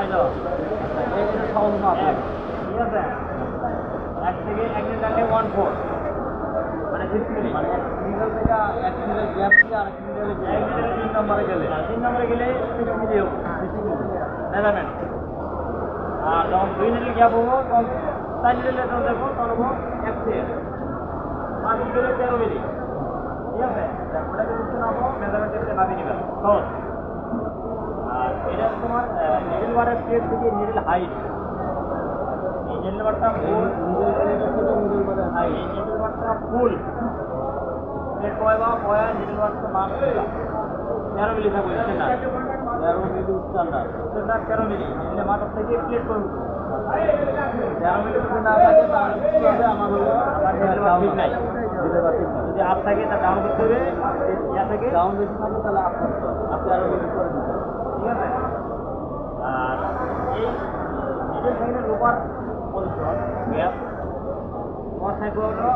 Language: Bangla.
এটা সহজ মাপ ঠিক আছে। এক থেকে এক মিনিট আগে 1/4 মানে 6 মিনিট, মানে এক মিনিটের থেকে এক মিনিটের গ্যাপ দিয়ে আর এক মিনিটের 3 নম্বরে গেলে 3 নম্বরে গেলে 6 মিনিট হোক, 6 মিনিট মেজারমেন্ট। আর যখন 2 মিনিট গ্যাপ হবো তখন 4 মিনিট লেটার দেখো তখন হবো 1 সেকেন্ড, 5 মিনিট গেলে 13 মিনিট ঠিক আছে। ওটাকে বুঝতে নামো মেজারমেন্ট করতে নামিয়ে নেবেন সহজ। আর এটা তোমার নিডল বারের প্লেট থেকে নিডল হাইট, এই নিডল বারটা ফুল, এই নিডল বারটা ফুল প্লেট পয়বা পয়া নিডল বারটা মাপ 13 মিলি থাকবে স্ট্যান্ডার্ড, 13 মিলি স্ট্যান্ডার্ড 13 মিলি নিডলে মাথার থেকে প্লেট করবো 13 মিলি যদি না থাকে তাহলে কি হবে, আমার নিডল বার ঠিক নাই, যদি আপ থাকে তা ডাউন করতে হবে, ইয়া থেকে ডাউন বেশি থাকে তাহলে আপ করতে হবে, আপনি আরো বেশি করে দিতে হবে ঠিক আছে। আর এই নিডল থেকে লোপার পজিশন গ্যাপ তোমার থাকবে হলো